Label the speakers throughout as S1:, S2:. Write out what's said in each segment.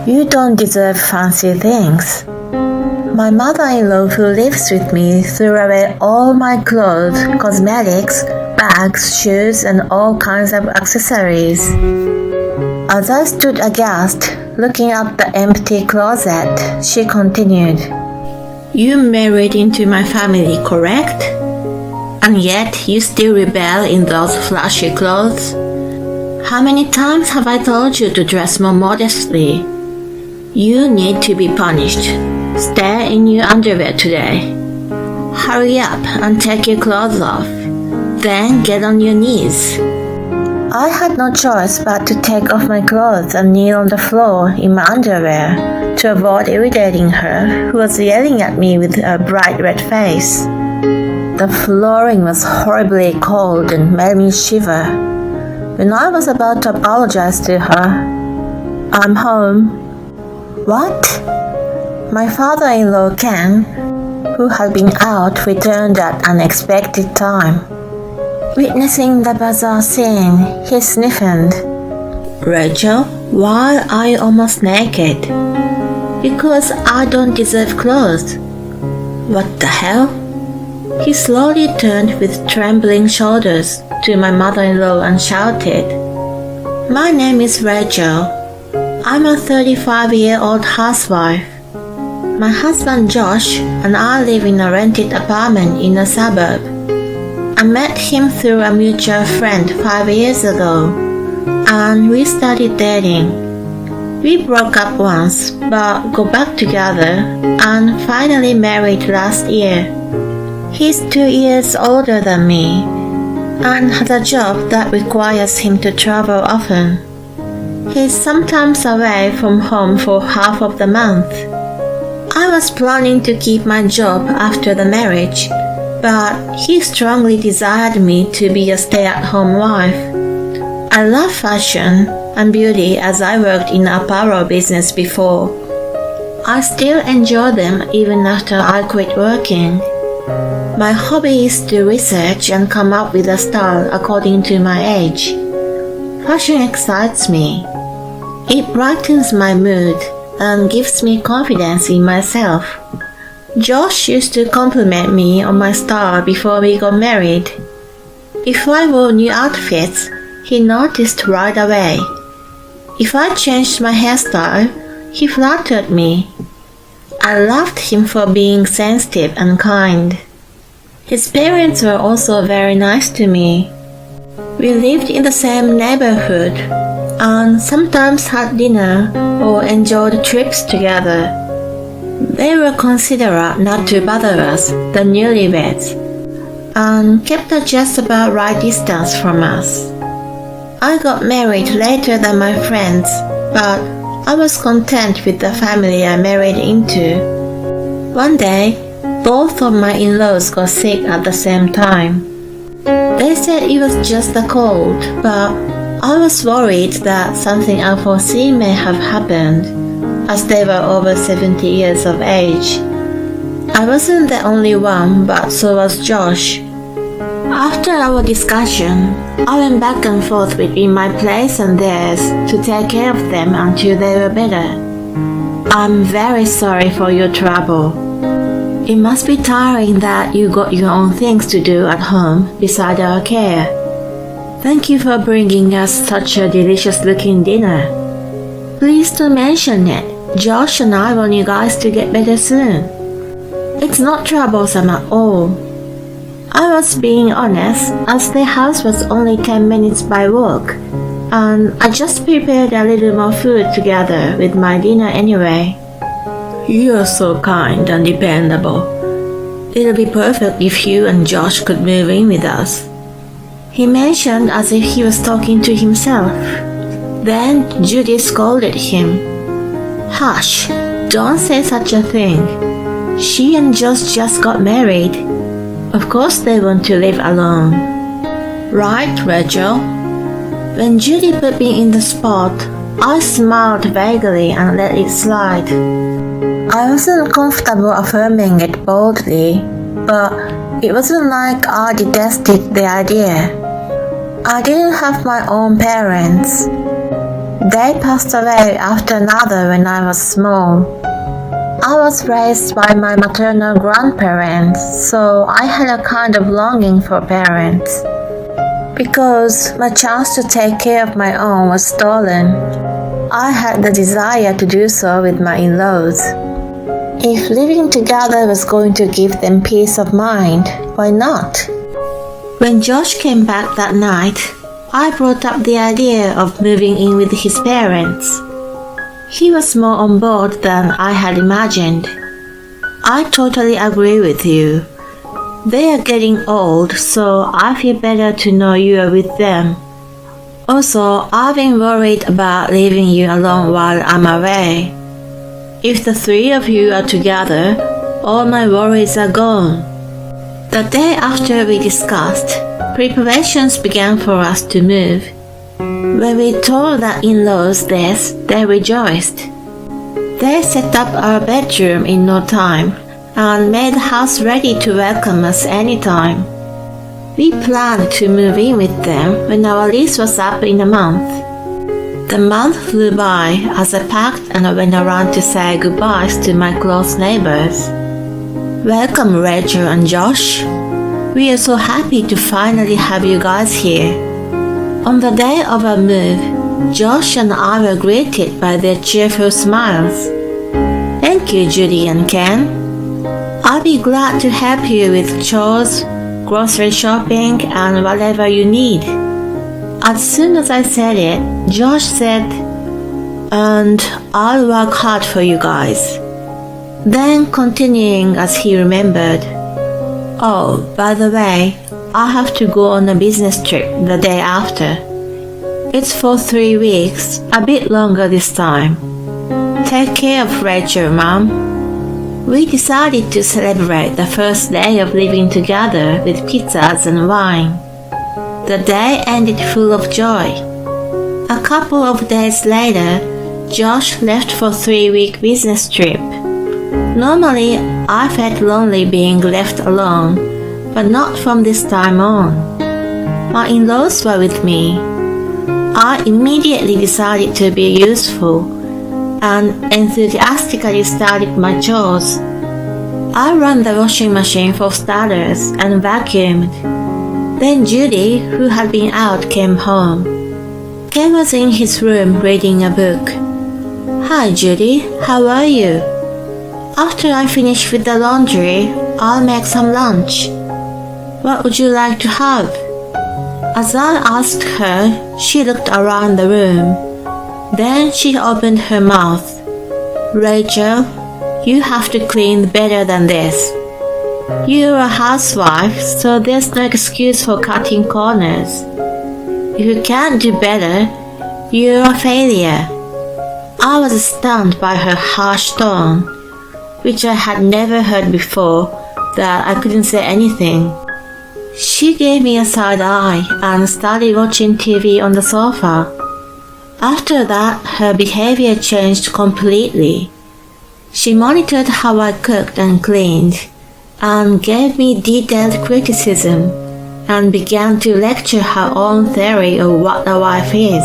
S1: You don't deserve fancy things. My mother-in-law who lives with me threw away all my clothes, cosmetics, bags, shoes, and all kinds of accessories. As I stood aghast, looking at the empty closet, she continued, You married into my family, correct? And yet you still rebel in those flashy clothes? How many times have I told you to dress more modestly? You need to be punished. Stay in your underwear today. Hurry up and take your clothes off. Then get on your knees. I had no choice but to take off my clothes and kneel on the floor in my underwear to avoid irritating her, who was yelling at me with a bright red face. The flooring was horribly cold and made me shiver. When I was about to apologize to her, I'm home. What? My father-in-law Ken, who had been out, returned at an unexpected time. Witnessing the bizarre scene, he sniffed. Rachel, why are you almost naked? Because I don't deserve clothes. What the hell? He slowly turned with trembling shoulders to my mother-in-law and shouted, My name is Rachel. I'm a 35-year-old housewife. My husband Josh and I live in a rented apartment in a suburb. I met him through a mutual friend 5 years ago, and we started dating. We broke up once, but got back together and finally married last year. He's 2 years older than me and has a job that requires him to travel often. He's sometimes away from home for half of the month. I was planning to keep my job after the marriage, but he strongly desired me to be a stay-at-home wife. I love fashion and beauty as I worked in the apparel business before. I still enjoy them even after I quit working. My hobby is to research and come up with a style according to my age. Fashion excites me. It brightens my mood and gives me confidence in myself. Josh used to compliment me on my style before we got married. If I wore new outfits, he noticed right away. If I changed my hairstyle, he flattered me. I loved him for being sensitive and kind. His parents were also very nice to me. We lived in the same neighborhood and sometimes had dinner or enjoyed trips together. They were considerate not to bother us, the newlyweds, and kept a just about right distance from us. I got married later than my friends, but I was content with the family I married into. One day, both of my in-laws got sick at the same time. They said it was just a cold, but I was worried that something unforeseen may have happened, as they were over 70 years of age. I wasn't the only one, but so was Josh. After our discussion, I went back and forth between my place and theirs to take care of them until they were better. I'm very sorry for your trouble. It must be tiring that you got your own things to do at home beside our care. Thank you for bringing us such a delicious-looking dinner. Please don't mention it. Josh and I want you guys to get better soon. It's not troublesome at all. I was being honest, as the house was only 10 minutes by walk, and I just prepared a little more food together with my dinner anyway. You're so kind and dependable. It'll be perfect if you and Josh could move in with us. He mentioned as if he was talking to himself. Then Judy scolded him. Hush, don't say such a thing. She and Josh just got married. Of course they want to live alone. Right, Rachel? When Judy put me in the spot, I smiled vaguely and let it slide. I wasn't comfortable affirming it boldly, but it wasn't like I detested the idea. I didn't have my own parents. They passed away after another when I was small. I was raised by my maternal grandparents, so I had a kind of longing for parents. Because my chance to take care of my own was stolen, I had the desire to do so with my in-laws. If living together was going to give them peace of mind, why not? When Josh came back that night, I brought up the idea of moving in with his parents. He was more on board than I had imagined. I totally agree with you. They are getting old, so I feel better to know you are with them. Also, I've been worried about leaving you alone while I'm away. If the three of you are together, all my worries are gone. The day after we discussed, preparations began for us to move. When we told the in-laws this, they rejoiced. They set up our bedroom in no time and made the house ready to welcome us anytime. We planned to move in with them when our lease was up in a month. The month flew by as I packed and I went around to say goodbyes to my close neighbors. Welcome, Rachel and Josh. We are so happy to finally have you guys here. On the day of our move, Josh and I were greeted by their cheerful smiles. Thank you, Judy and Ken. I'll be glad to help you with chores, grocery shopping, and whatever you need. As soon as I said it, Josh said, and I'll work hard for you guys. Then continuing as he remembered, oh, by the way, I have to go on a business trip the day after. It's for 3 weeks, a bit longer this time. Take care of Rachel, Mom. We decided to celebrate the first day of living together with pizzas and wine. The day ended full of joy. A couple of days later, Josh left for a 3-week business trip. Normally, I felt lonely being left alone, but not from this time on. My in-laws were with me. I immediately decided to be useful and enthusiastically started my chores. I ran the washing machine for starters and vacuumed. Then Judy, who had been out, came home. Ken was in his room reading a book. Hi Judy, how are you? After I finish with the laundry, I'll make some lunch. What would you like to have? As I asked her, she looked around the room. Then she opened her mouth. Rachel, you have to clean better than this. You're a housewife, so there's no excuse for cutting corners. If you can't do better, you're a failure. I was stunned by her harsh tone, which I had never heard before, that I couldn't say anything. She gave me a side eye and started watching TV on the sofa. After that, her behavior changed completely. She monitored how I cooked and cleaned, and gave me detailed criticism, and began to lecture her own theory of what a wife is.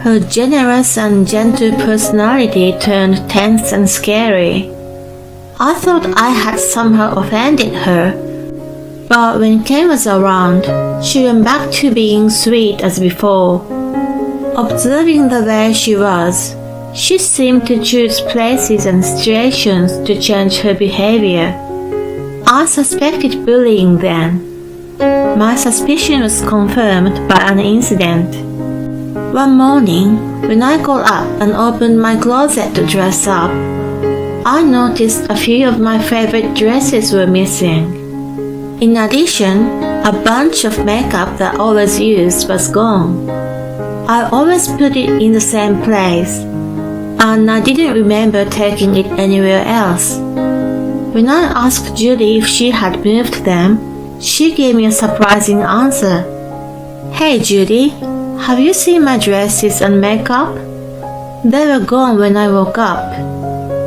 S1: Her generous and gentle personality turned tense and scary. I thought I had somehow offended her, but when Ken was around, she went back to being sweet as before. Observing the way she was, she seemed to choose places and situations to change her behavior. I suspected bullying then. My suspicion was confirmed by an incident. One morning, when I got up and opened my closet to dress up, I noticed a few of my favorite dresses were missing. In addition, a bunch of makeup that I always used was gone. I always put it in the same place, and I didn't remember taking it anywhere else. When I asked Judy if she had moved them, she gave me a surprising answer. Hey Judy, have you seen my dresses and makeup? They were gone when I woke up.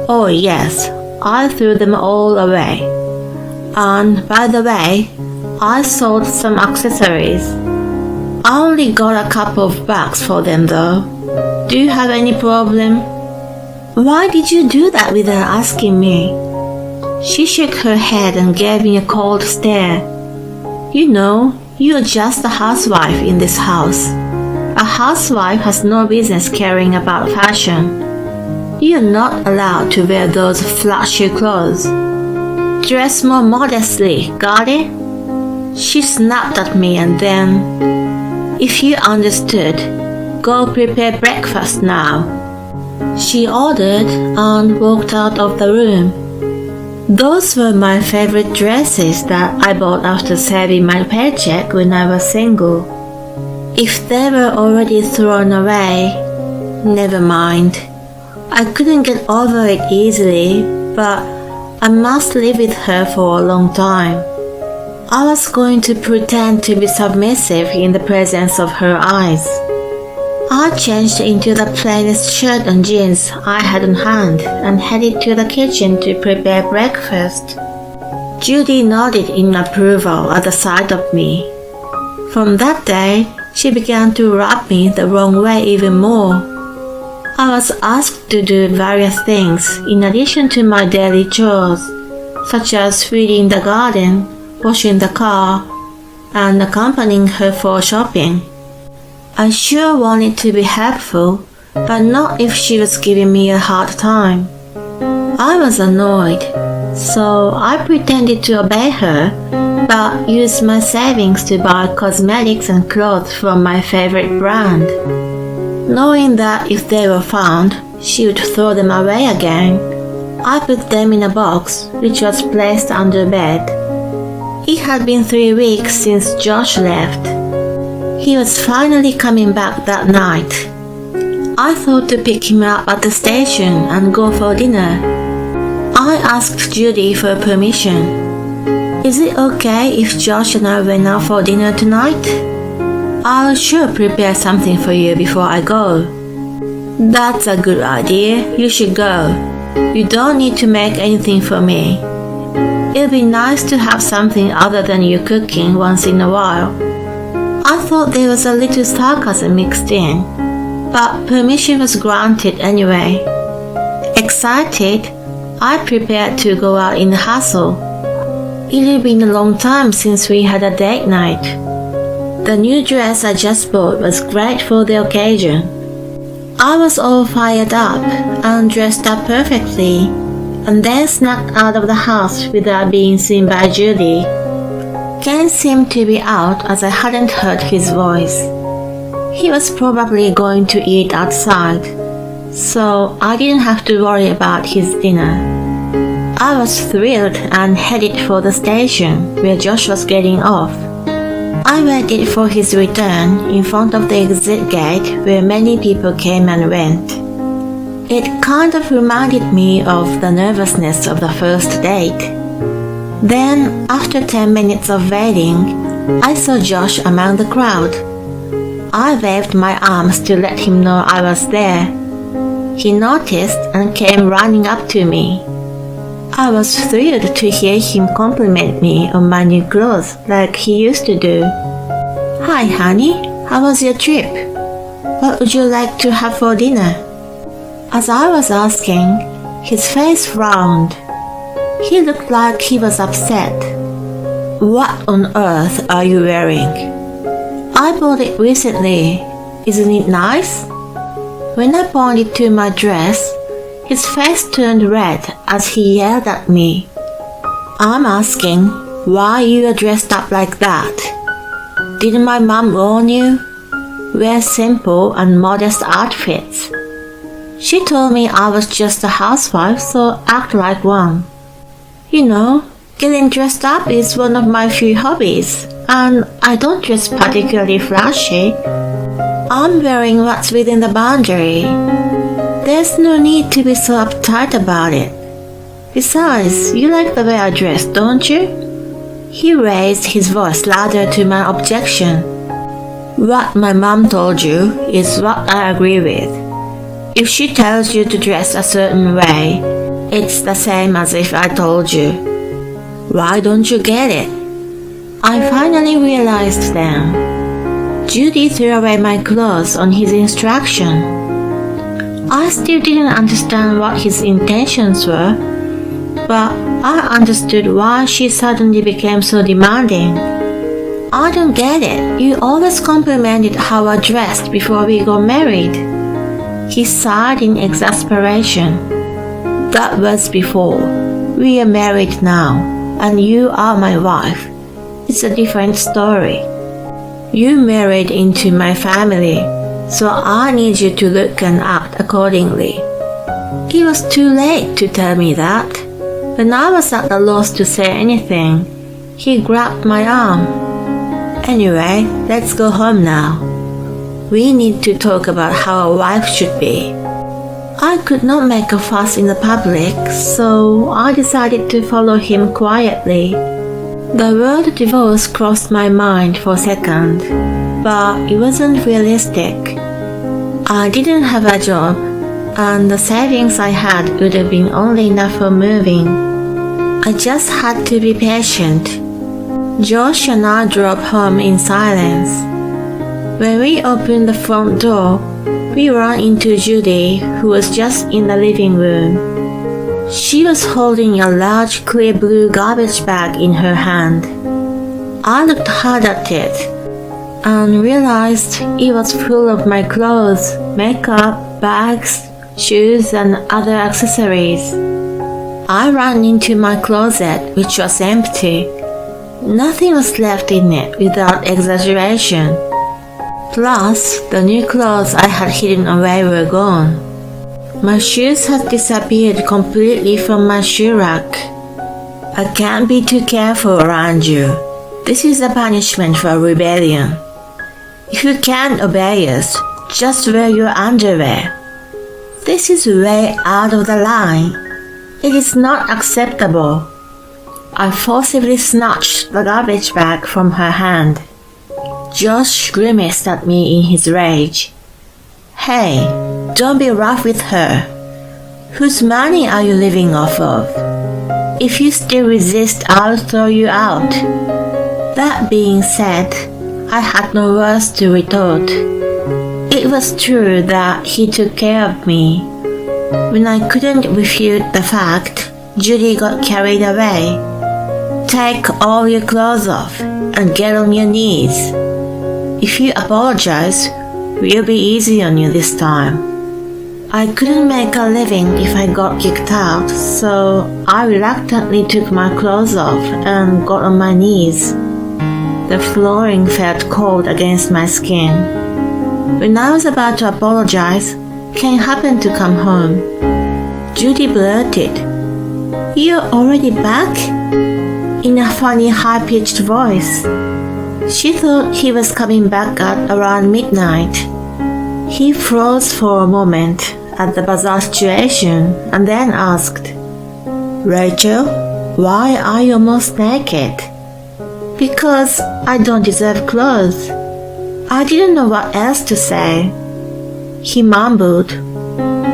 S1: Oh yes, I threw them all away. And by the way, I sold some accessories. I only got a couple of bucks for them though. Do you have any problem? Why did you do that without asking me? She shook her head and gave me a cold stare. You know, you're just a housewife in this house. A housewife has no business caring about fashion. You're not allowed to wear those flashy clothes. Dress more modestly, got it? She snapped at me and then, if you understood, go prepare breakfast now. She ordered and walked out of the room. Those were my favorite dresses that I bought after saving my paycheck when I was single. If they were already thrown away, never mind. I couldn't get over it easily, but I must live with her for a long time. I was going to pretend to be submissive in the presence of her eyes. I changed into the plainest shirt and jeans I had on hand and headed to the kitchen to prepare breakfast. Judy nodded in approval at the sight of me. From that day, she began to rub me the wrong way even more. I was asked to do various things in addition to my daily chores, such as weeding the garden, washing the car, and accompanying her for shopping. I sure wanted to be helpful, but not if she was giving me a hard time. I was annoyed, so I pretended to obey her, but used my savings to buy cosmetics and clothes from my favorite brand. Knowing that if they were found, she would throw them away again, I put them in a box which was placed under bed. It had been 3 weeks since Josh left. He was finally coming back that night. I thought to pick him up at the station and go for dinner. I asked Judy for permission. Is it okay if Josh and I went out for dinner tonight? I'll sure prepare something for you before I go. That's a good idea. You should go. You don't need to make anything for me. It'll be nice to have something other than you cooking once in a while. I thought there was a little sarcasm mixed in, but permission was granted anyway. Excited, I prepared to go out in the hustle. It had been a long time since we had a date night. The new dress I just bought was great for the occasion. I was all fired up and dressed up perfectly, and then snuck out of the house without being seen by Judy. Ken seemed to be out as I hadn't heard his voice. He was probably going to eat outside, so I didn't have to worry about his dinner. I was thrilled and headed for the station where Josh was getting off. I waited for his return in front of the exit gate where many people came and went. It kind of reminded me of the nervousness of the first date. Then, after 10 minutes of waiting, I saw Josh among the crowd. I waved my arms to let him know I was there. He noticed and came running up to me. I was thrilled to hear him compliment me on my new clothes like he used to do. Hi honey, how was your trip? What would you like to have for dinner? As I was asking, his face frowned. He looked like he was upset. What on earth are you wearing? I bought it recently. Isn't it nice? When I pointed to my dress, his face turned red as he yelled at me. I'm asking why you are dressed up like that. Didn't my mom warn you? Wear simple and modest outfits. She told me I was just a housewife, so act like one. You know, getting dressed up is one of my few hobbies, and I don't dress particularly flashy. I'm wearing what's within the boundary. There's no need to be so uptight about it. Besides, you like the way I dress, don't you? He raised his voice louder to my objection. What my mom told you is what I agree with. If she tells you to dress a certain way, it's the same as if I told you. Why don't you get it? I finally realized then. Judy threw away my clothes on his instruction. I still didn't understand what his intentions were, but I understood why she suddenly became so demanding. I don't get it. You always complimented how I dressed before we got married. He sighed in exasperation. That was before. We are married now, and you are my wife. It's a different story. You married into my family, so I need you to look and act accordingly. It was too late to tell me that. When I was at a loss to say anything, he grabbed my arm. Anyway, let's go home now. We need to talk about how a wife should be. I could not make a fuss in the public, so I decided to follow him quietly. The word divorce crossed my mind for a second, but it wasn't realistic. I didn't have a job, and the savings I had would have been only enough for moving. I just had to be patient. Josh and I drove home in silence. When we opened the front door, we ran into Judy, who was just in the living room. She was holding a large clear blue garbage bag in her hand. I looked hard at it and realized it was full of my clothes, makeup, bags, shoes, and other accessories. I ran into my closet, which was empty. Nothing was left in it without exaggeration. Plus, the new clothes I had hidden away were gone. My shoes had disappeared completely from my shoe rack. I can't be too careful around you. This is a punishment for rebellion. If you can't obey us, just wear your underwear. This is way out of the line. It is not acceptable. I forcibly snatched the garbage bag from her hand. Josh grimaced at me in his rage. Hey, don't be rough with her. Whose money are you living off of? If you still resist, I'll throw you out. That being said, I had no words to retort. It was true that he took care of me. When I couldn't refute the fact, Judy got carried away. Take all your clothes off and get on your knees. If you apologize, we'll be easy on you this time. I couldn't make a living if I got kicked out, so I reluctantly took my clothes off and got on my knees. The flooring felt cold against my skin. When I was about to apologize, Ken happened to come home. Judy blurted, "You're already back?" in a funny high-pitched voice. She thought he was coming back at around midnight. He froze for a moment at the bizarre situation and then asked, "Rachel, why are you almost naked?" "Because I don't deserve clothes." I didn't know what else to say. He mumbled,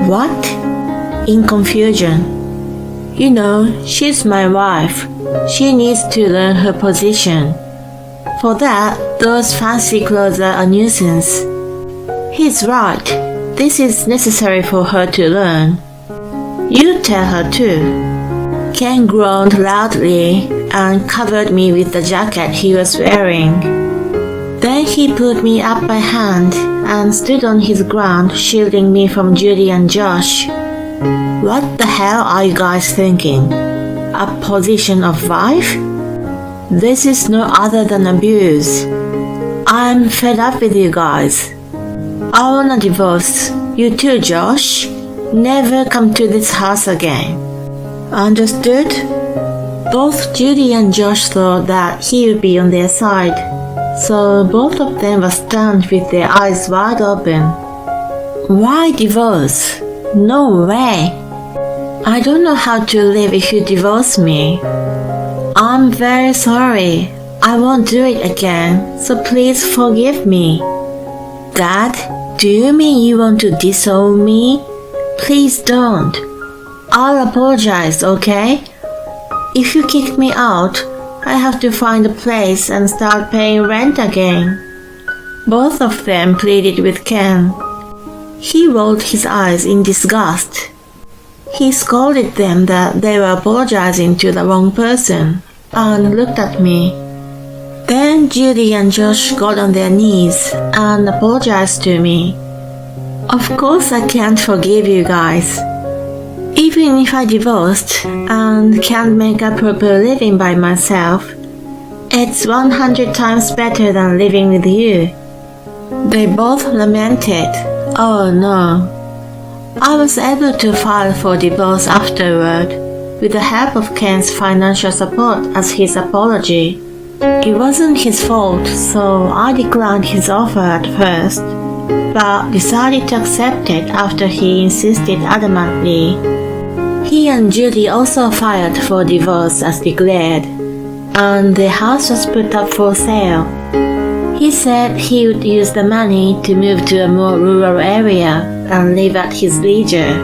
S1: "What?" in confusion. "You know, she's my wife. She needs to learn her position. For that, those fancy clothes are a nuisance." He's right. This is necessary for her to learn. You tell her too. Ken groaned loudly and covered me with the jacket he was wearing. Then he pulled me up by hand and stood on his ground, shielding me from Judy and Josh. What the hell are you guys thinking? A position of wife? This is no other than abuse. I'm fed up with you guys. I want a divorce. You too, Josh. Never come to this house again. Understood? Both Judy and Josh thought that he would be on their side, so both of them were stunned with their eyes wide open. Why divorce? No way. I don't know how to live if you divorce me. I'm very sorry. I won't do it again, so please forgive me. Dad, do you mean you want to disown me? Please don't. I'll apologize, okay? If you kick me out, I have to find a place and start paying rent again. Both of them pleaded with Ken. He rolled his eyes in disgust. He scolded them that they were apologizing to the wrong person and looked at me. Then Judy and Josh got on their knees and apologized to me. Of course I can't forgive you guys. Even if I divorced and can't make a proper living by myself, it's 100 times better than living with you. They both lamented. Oh no. I was able to file for divorce afterward, with the help of Ken's financial support as his apology. It wasn't his fault, so I declined his offer at first, but decided to accept it after he insisted adamantly. He and Judy also filed for divorce as declared, and the house was put up for sale. He said he would use the money to move to a more rural area and live at his leisure.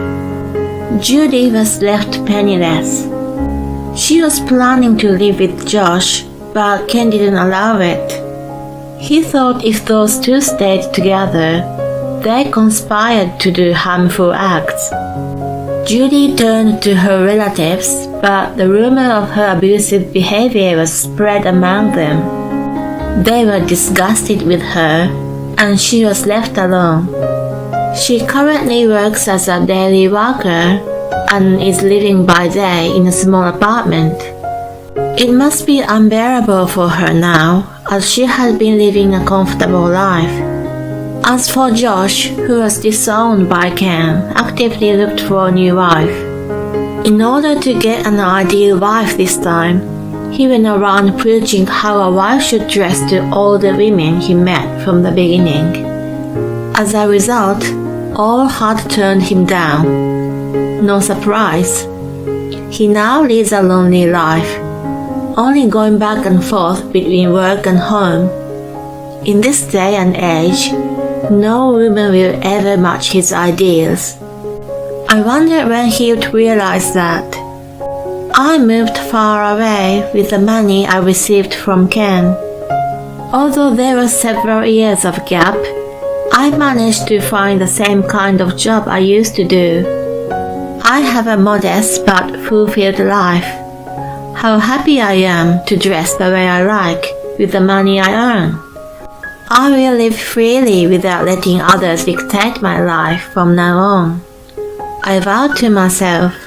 S1: Judy was left penniless. She was planning to live with Josh, but Ken didn't allow it. He thought if those two stayed together, they conspired to do harmful acts. Judy turned to her relatives, but the rumor of her abusive behavior was spread among them. They were disgusted with her, and she was left alone. She currently works as a daily worker and is living by day in a small apartment. It must be unbearable for her now, as she had been living a comfortable life. As for Josh, who was disowned by Ken, actively looked for a new wife. In order to get an ideal wife this time, he went around preaching how a wife should dress to all the women he met from the beginning. As a result, all had turned him down. No surprise. He now leads a lonely life, only going back and forth between work and home. In this day and age, no woman will ever match his ideals. I wonder when he would realize that. I moved far away with the money I received from Ken. Although there were several years of gap, I managed to find the same kind of job I used to do. I have a modest but fulfilled life. How happy I am to dress the way I like with the money I earn. I will live freely without letting others dictate my life from now on. I vowed to myself